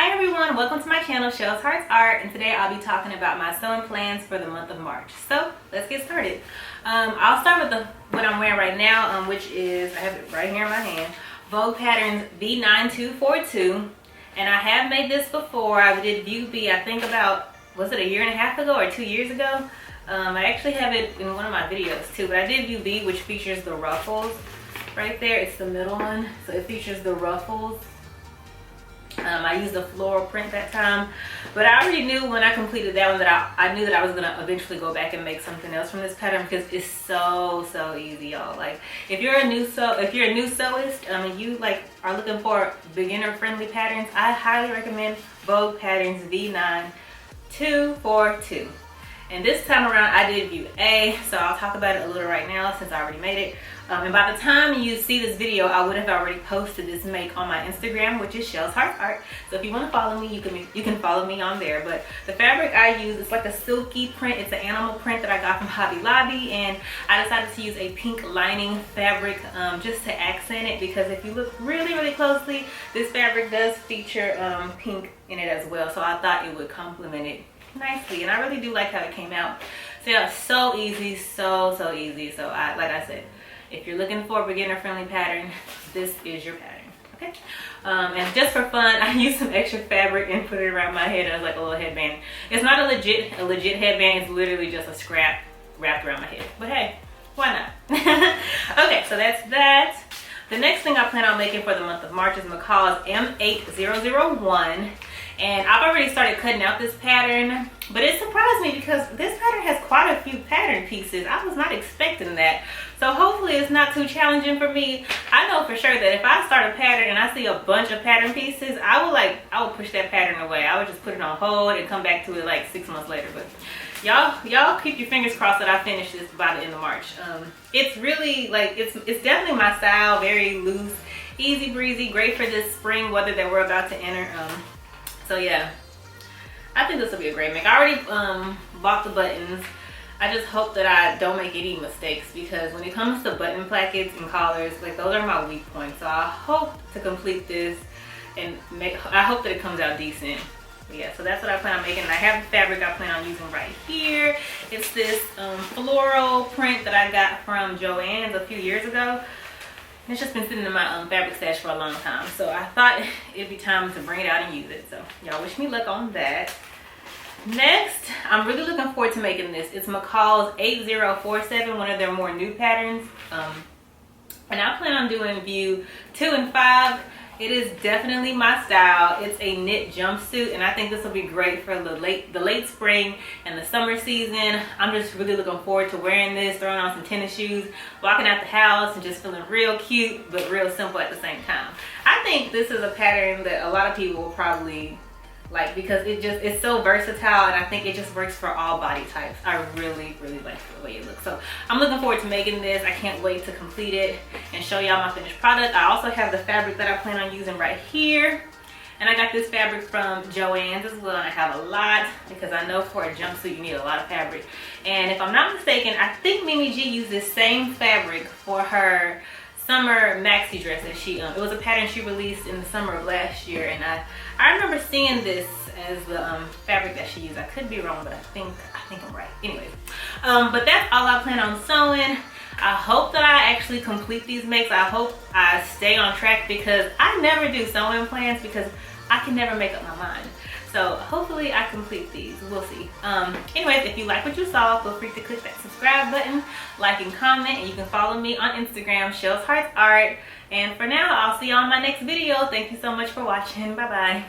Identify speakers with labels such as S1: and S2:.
S1: Hi everyone, welcome to my channel, Shells Hearts Art, and today I'll be talking about my sewing plans for the month of March. So let's get started. I'll start with what I'm wearing right now, which is, I have it right here in my hand, Vogue Patterns V9242, and I have made this before. I did View B, I think about, was it a year and a half ago or 2 years ago? I actually have it in one of my videos too, but I did View B, which features the ruffles right there. It's the middle one, so it features the ruffles. I used a floral print that time, but I already knew when I completed that one that I knew that I was gonna eventually go back and make something else from this pattern because it's so easy, y'all. Like if you're a new sewist, and you like are looking for beginner friendly patterns, I highly recommend Vogue Patterns V9242. And this time around I did View A, so I'll talk about it a little right now since I already made it. And by the time you see this video, I would have already posted this make on my Instagram, which is Shells Hearts Art. So if you want to follow me, you can follow me on there. But the fabric I use, it's like a silky print. It's an animal print that I got from Hobby Lobby, and I decided to use a pink lining fabric just to accent it, because if you look really closely, this fabric does feature pink in it as well. So I thought it would complement it nicely, and I really do like how it came out. So yeah, so easy, so easy. So like I said, if you're looking for a beginner friendly pattern, this is your pattern. Okay. And just for fun, I used some extra fabric and put it around my head as like a little headband. It's not a legit headband. It's literally just a scrap wrapped around my head, but hey, why not? Okay, so that's that. The next thing I plan on making for the month of March is McCall's M8001. And I've already started cutting out this pattern, but it surprised me because this pattern has quite a few pattern pieces. I was not expecting that. So hopefully it's not too challenging for me. I know for sure that if I start a pattern and I see a bunch of pattern pieces, I would push that pattern away. I would just put it on hold and come back to it like 6 months later. But y'all keep your fingers crossed that I finish this by the end of March. It's really like, it's definitely my style, very loose, easy breezy, great for this spring weather that we're about to enter. So yeah, I think this will be a great make. I already bought the buttons. I just hope that I don't make any mistakes, because when it comes to button plackets and collars, like those are my weak points. So I hope to complete this and I hope that it comes out decent. But yeah, so that's what I plan on making. And I have the fabric I plan on using right here. It's this floral print that I got from Joann's a few years ago. It's just been sitting in my fabric stash for a long time, so I thought it'd be time to bring it out and use it. So y'all wish me luck on that. Next, I'm really looking forward to making this. It's McCall's 8047, one of their more new patterns. And I plan on doing View 2 and 5. It is definitely my style. It's a knit jumpsuit, and I think this will be great for the late spring and the summer season. I'm just really looking forward to wearing this, throwing on some tennis shoes, walking out the house, and just feeling real cute but real simple at the same time. I think this is a pattern that a lot of people will probably like, because it's so versatile, and I think it just works for all body types. I really like the way it looks. So I'm looking forward to making this. I can't wait to complete it and show y'all my finished product. I also have the fabric that I plan on using right here, and I got this fabric from Joann's as well, and I have a lot because I know for a jumpsuit you need a lot of fabric. And if I'm not mistaken, I think Mimi G used this same fabric for her summer maxi dress that she it was a pattern she released in the summer of last year, and I remember seeing this as the fabric that she used. I could be wrong, but I think I'm right. Anyways, but that's all I plan on sewing. I hope that I actually complete these makes. I hope I stay on track, because I never do sewing plans because I can never make up my mind. So hopefully I complete these. We'll see. Anyways, if you like what you saw, feel free to click that subscribe button, like and comment, and you can follow me on Instagram, Shells Hearts Art. And for now, I'll see you on my next video. Thank you so much for watching. Bye bye.